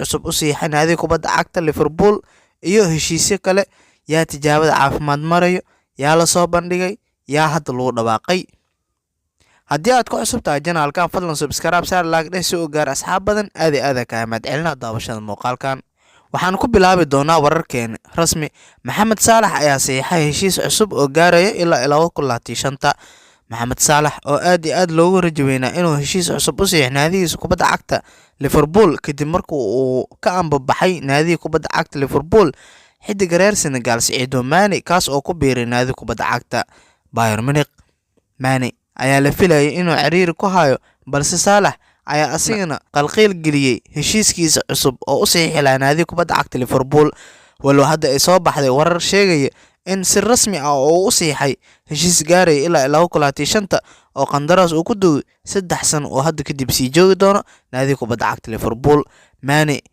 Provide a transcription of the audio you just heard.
cusub u siixay naadiga kubadda cagta Liverpool iyo heshiisyo kale yaa tijaabada caafimaad marayo yaa la soo bandhigay yaa hadda lagu dhawaaqay haddii aad ku cusub tahay janaalkan fadlan subscribe saar like dheh si uu gaar asxaab badan aad ka mahad celinaa daawashada muuqaalkan waxaan ku bilaabi doonaa wararkeena rasmi Maxamed Saalax ayaa saxiixay heshiis cusub oo gaaraya ilaa 2025 Maxamed Saalax oo aad loogu rajaweynaa inuu heshiis cusub u saxiixo naadigiisa kubadda cagta Liverpool kadib markii uu ka ambabaxay naadiga kubadda cagta Liverpool xidiga reer Senegal Sadio Mane kaas oo ku biiray naadiga kubadda cagta Bayern Munich Mane ayaa la filayay inuu ciriiri ku hayo balse Saalax ayaa asigana qalqiil geliyay heshiiskiisa cusub oo u saxiixay naadiga kubadda cagta Liverpool walow hadda ay soo baxday warar sheegaya in si rasmi ah oo u saxiixay heshiis gaaray ilaa 2025 oo qandaraas uu ku duway 3 sano oo hadda kadib sii joogi doono naadiga kubadda cagta Liverpool Mane